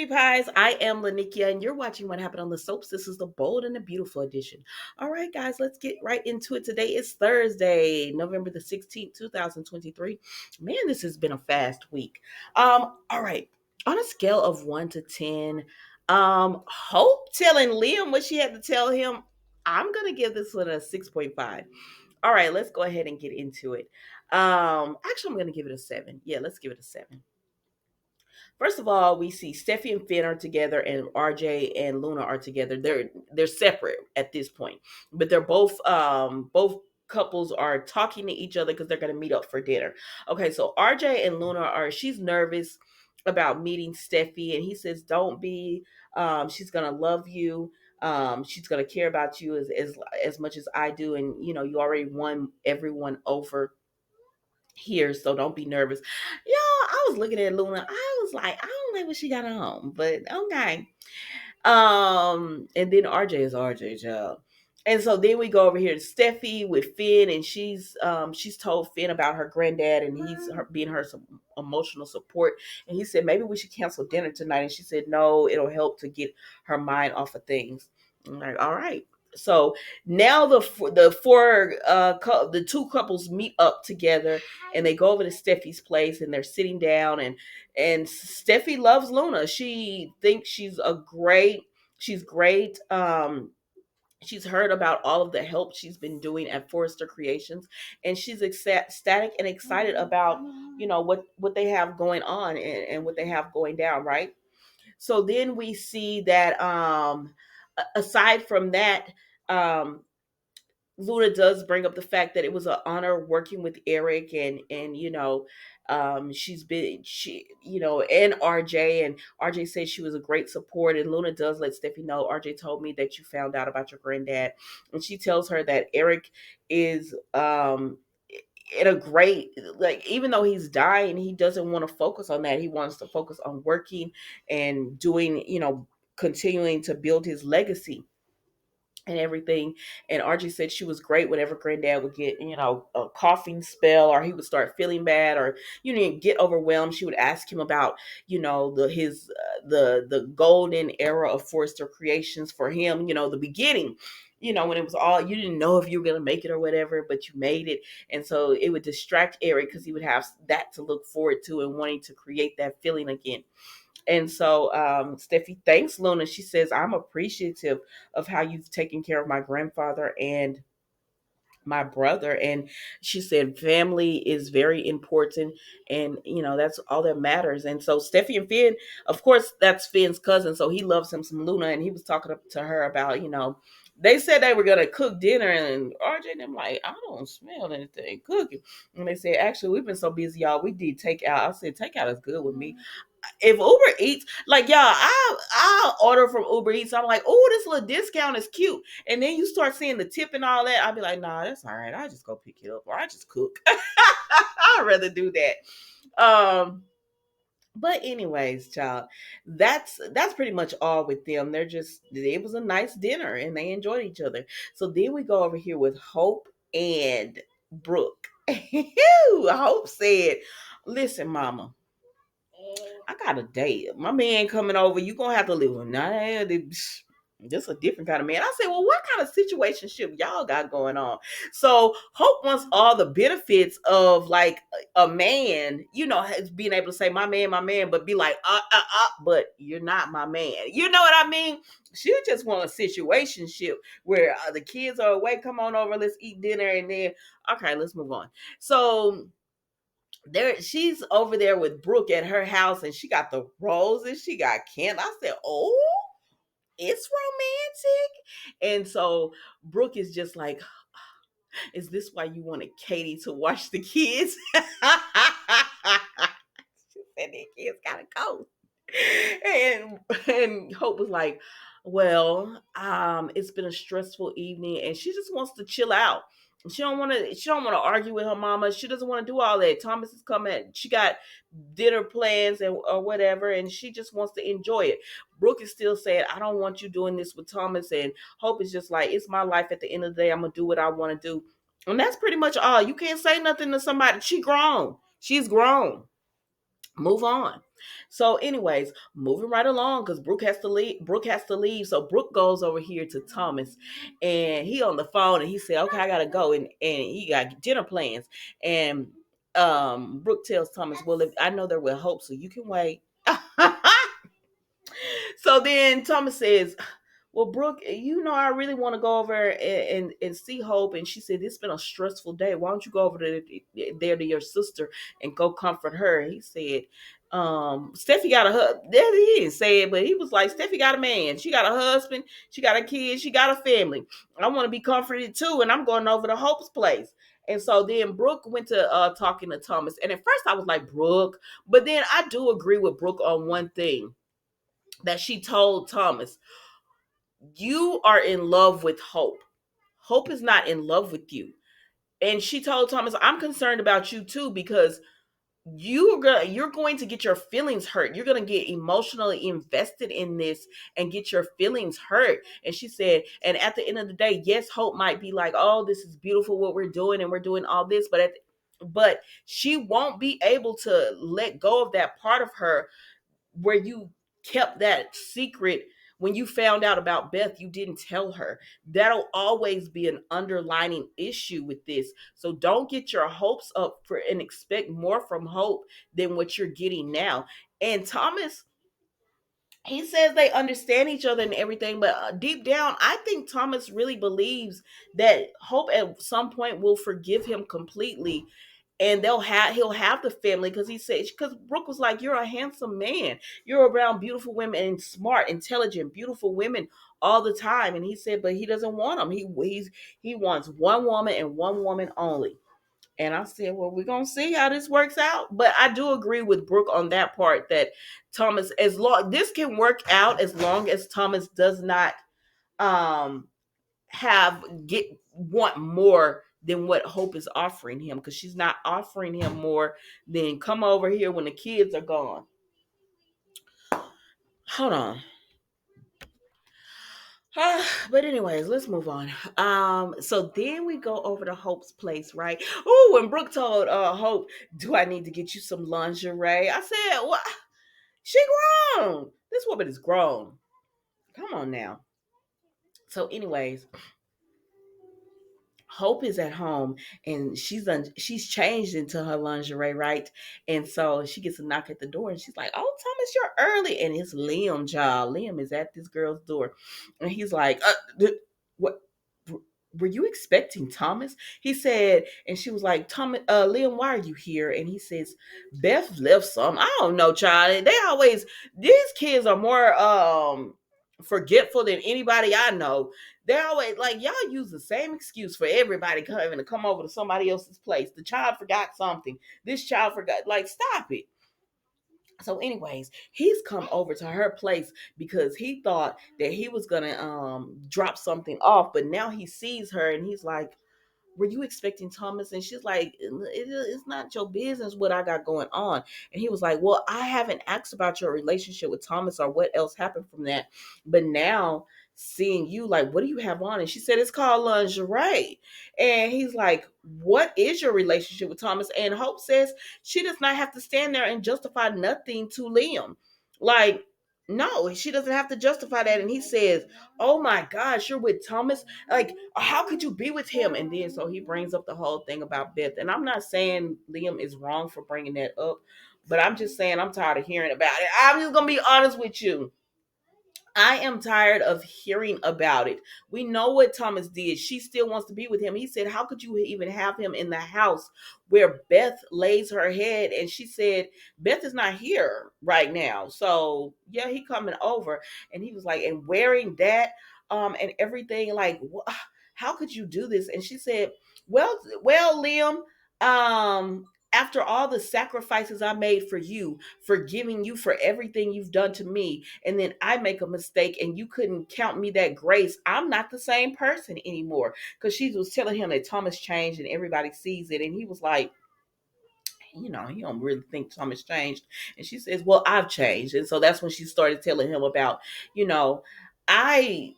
Sweetie Pies. I am Lanikia, and you're watching What Happened on the Soaps. This is the Bold and the Beautiful edition. All right, guys, let's get right into it. Today is Thursday, November the 16th, 2023. Man, this has been a fast week. All right. On a scale of 1 to 10, Hope telling Liam what she had to tell him, I'm going to give this one a 6.5. All right, let's go ahead and get into it. Actually, I'm going to give it a 7. Yeah, let's give it a 7. First of all, we see Steffi and Finn are together, and RJ and Luna are together. They're separate at this point, but they're both couples are talking to each other because they're going to meet up for dinner. Okay, so RJ and Luna are she's nervous about meeting Steffi, and he says, "Don't be. She's going to love you." She's gonna care about you as much as I do, and you already won everyone over here, so don't be nervous. Y'all, I was looking at Luna. I was like, I don't like what she got on, but okay. And then RJ is RJ, y'all. And so then we go over here to Steffi with Finn, and she's told Finn about her granddad, and being her some emotional support. And he said maybe we should cancel dinner tonight, and she said no, it'll help to get her mind off of things. I'm like, all right. So now the two couples meet up together, and they go over to Steffi's place, and they're sitting down, and Steffi loves Luna. She thinks she's great. She's heard about all of the help she's been doing at Forrester Creations, and she's ecstatic and excited about what they have going on, and what they have going down, right? So then we see that aside from that, um Luna does bring up the fact that it was an honor working with Eric, and she's been she and RJ said she was a great support, and Luna does let Steffi know, RJ told me that you found out about your granddad, and she tells her that Eric is in a great, like, even though he's dying, he doesn't want to focus on that. He wants to focus on working and doing, continuing to build his legacy and everything. And Archie said she was great whenever granddad would get, a coughing spell, or he would start feeling bad, or get overwhelmed. She would ask him about, the golden era of Forrester Creations for him, the beginning. When it was all, you didn't know if you were going to make it or whatever, but you made it. And so it would distract Eric because he would have that to look forward to and wanting to create that feeling again. And so Steffi thanks Luna. She says, I'm appreciative of how you've taken care of my grandfather and my brother. And she said family is very important, and that's all that matters. And so Steffi and Finn, of course, that's Finn's cousin, so he loves him some Luna, and he was talking to her about, they said they were gonna cook dinner, and RJ and them like, I don't smell anything cooking. And they said, actually, we've been so busy, y'all, we did takeout. I said takeout is good with me. If Uber Eats, like, y'all, I order from Uber Eats. I'm like, oh, this little discount is cute. And then you start seeing the tip and all that. I'll be like, nah, that's all right. I just go pick it up, or I just cook. I'd rather do that. But anyways, child, that's pretty much all with them. It was a nice dinner, and they enjoyed each other. So then we go over here with Hope and Brooke. Hope said, listen, mama, I got a date. My man coming over. You gonna have to live with him. Nah, this a different kind of man. I said, well, what kind of situationship y'all got going on? So Hope wants all the benefits of, like, a man, has being able to say my man, but be like, but you're not my man. You know what I mean? She just want a situationship where the kids are away. Come on over, let's eat dinner, and then okay, let's move on. So she's over there with Brooke at her house, and she got the roses, she got Ken. I said, oh, it's romantic. And so Brooke is just like, is this why you wanted Katie to watch the kids? She said the kids gotta go. And Hope was like, well, it's been a stressful evening, and she just wants to chill out. She don't want to argue with her mama. She doesn't want to do all that. Thomas is coming. She got dinner plans or whatever, and she just wants to enjoy it. Brooke is still saying, I don't want you doing this with Thomas. And Hope is just like, it's my life. At the end of the day, I'm gonna do what I want to do. And that's pretty much all. You can't say nothing to somebody. She's grown. Move on. So, anyways, moving right along because Brooke has to leave. Brooke has to leave. So Brooke goes over here to Thomas, and he on the phone, and he said, "Okay, I gotta go," and he got dinner plans. And Brooke tells Thomas, "Well, if I know there will hope, so you can wait." So then Thomas says, "Well, Brooke, I really want to go over and see Hope." And she said, "It's been a stressful day. Why don't you go over there to your sister and go comfort her?" He said, Steffi got a husband. He didn't say it, but he was like, Steffi got a man. She got a husband. She got a kid. She got a family. I want to be comforted too. And I'm going over to Hope's place." And so then Brooke went to talking to Thomas. And at first I was like, Brooke. But then I do agree with Brooke on one thing that she told Thomas. You are in love with Hope. Hope is not in love with you. And she told Thomas, I'm concerned about you too because you're going to get your feelings hurt. You're going to get emotionally invested in this and get your feelings hurt. And she said, and at the end of the day, yes, Hope might be like, "Oh, this is beautiful what we're doing and we're doing all this," but she won't be able to let go of that part of her where you kept that secret. When you found out about Beth, you didn't tell her. That'll always be an underlining issue with this. So don't get your hopes up for and expect more from Hope than what you're getting now. And Thomas, he says they understand each other and everything, but deep down, I think Thomas really believes that Hope at some point will forgive him completely, and he'll have the family because he said, because Brooke was like, "You're a handsome man. You're around beautiful women and smart, intelligent, beautiful women all the time." And he said, but he doesn't want them. He wants one woman and one woman only. And I said, well, we're gonna see how this works out. But I do agree with Brooke on that part that Thomas, as long this can work out as long as Thomas does not um have get want more than what Hope is offering him, because she's not offering him more than come over here when the kids are gone. Hold on. But anyways, let's move on. So then we go over to Hope's place, right? Oh, when Brooke told Hope, "Do I need to get you some lingerie?" I said, "What? She grown. This woman is grown. Come on now." So, anyways, Hope is at home and she's changed into her lingerie, right? And so she gets a knock at the door and she's like, "Oh, Thomas, you're early." And it's Liam, child. Liam is at this girl's door. And he's like, what? Were you expecting Thomas?" He said, and she was like, "Thomas, Liam, why are you here?" And he says, "Beth left some. I don't know, child. These kids are more forgetful than anybody I know. They're always like, y'all use the same excuse for everybody coming to come over to somebody else's place. The child forgot something. This child forgot. Like, stop it." So, anyways, he's come over to her place because he thought that he was gonna drop something off, but now he sees her and he's like, "Were you expecting Thomas?" And she's like, "It's not your business what I got going on." And he was like, "Well, I haven't asked about your relationship with Thomas or what else happened from that. But now seeing you, like, what do you have on?" And she said, "It's called lingerie." And he's like, "What is your relationship with Thomas?" And Hope says she does not have to stand there and justify nothing to Liam. Like, no, she doesn't have to justify that. And he says, "Oh my gosh, you're with Thomas? Like, how could you be with him?" And then so he brings up the whole thing about Beth. And I'm not saying Liam is wrong for bringing that up, but I'm just saying I'm tired of hearing about it. I'm just gonna be honest with you. I am tired of hearing about it. We know what Thomas did. She still wants to be with him. He said, "How could you even have him in the house where Beth lays her head?" And she said, "Beth is not here right now. So yeah, he coming over." And he was like, "And wearing that, and everything, like, how could you do this?" And she said, well, Liam, after all the sacrifices I made for you, forgiving you for everything you've done to me, and then I make a mistake and you couldn't count me that grace, I'm not the same person anymore." Because she was telling him that Thomas changed and everybody sees it. And he was like, he don't really think Thomas changed. And she says, "Well, I've changed." And so that's when she started telling him about, you know, I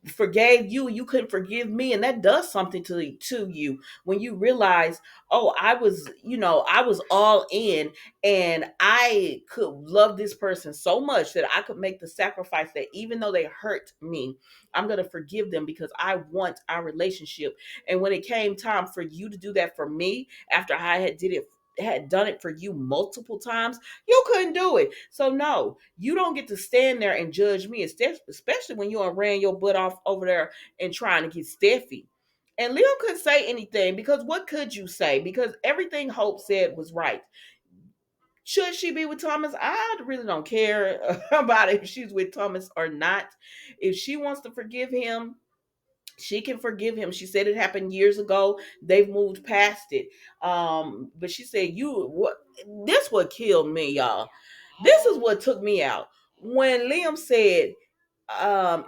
forgave you and you couldn't forgive me, and that does something to you when you realize, oh, I was all in, and I could love this person so much that I could make the sacrifice that even though they hurt me, I'm going to forgive them because I want our relationship. And when it came time for you to do that for me after I had done it for you multiple times, you couldn't do it. So no, you don't get to stand there and judge me, especially when you done ran your butt off over there and trying to get Steffi. And Leo couldn't say anything because what could you say? Because everything Hope said was right. Should she be with Thomas? I really don't care about if she's with Thomas or not. If she wants to forgive him, she can forgive him. She said it happened years ago. They've moved past it. But she said, "You what? This what killed me, y'all. This is what took me out when Liam said."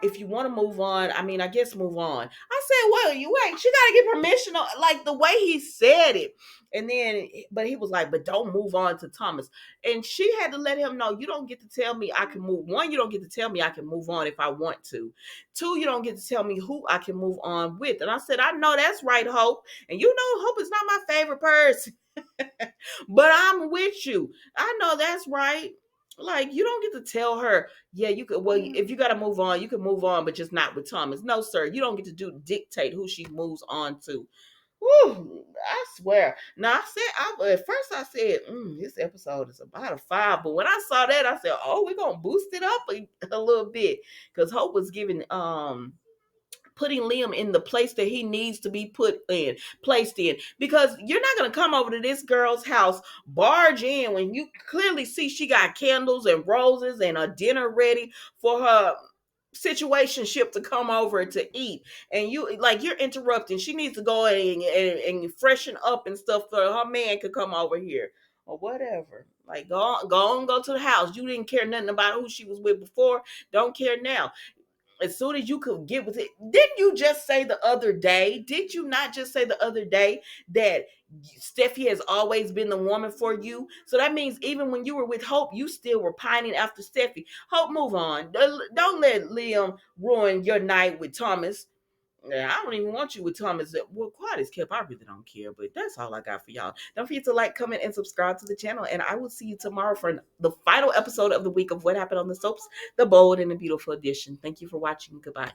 If you want to move on, I mean, I guess move on. I said, well, you wait, she got to get permission, like the way he said it. And then, but he was like, but don't move on to Thomas. And she had to let him know, you don't get to tell me I can move. One, you don't get to tell me I can move on if I want to. Two, you don't get to tell me who I can move on with. And I said, I know that's right, Hope. And you know, Hope is not my favorite person, but I'm with you. I know that's right. Like, you don't get to tell her, yeah, you could, well, if you got to move on, you can move on, but just not with Thomas. No, sir, you don't get to dictate who she moves on to. Whew, I swear. Now, at first I said, this episode is about a 5. But when I saw that, I said, oh, we're going to boost it up a little bit. Because Hope was giving, putting Liam in the place that he needs to be placed in. Because you're not going to come over to this girl's house, barge in when you clearly see she got candles and roses and a dinner ready for her situationship to come over to eat, and you're interrupting. She needs to go and freshen up and stuff so her man could come over here or whatever. Like, go to the house. You didn't care nothing about who she was with before, don't care now. As soon as you could get with it, didn't you just say the other day? Did you not just say the other day that Steffi has always been the woman for you? So that means even when you were with Hope, you still were pining after Steffi. Hope, move on. Don't let Liam ruin your night with Thomas. Yeah, I don't even want you with Thomas. Well, quiet is kept. I really don't care, but that's all I got for y'all. Don't forget to like, comment, and subscribe to the channel. And I will see you tomorrow for the final episode of the week of What Happened on the Soaps, the Bold and the Beautiful edition. Thank you for watching. Goodbye.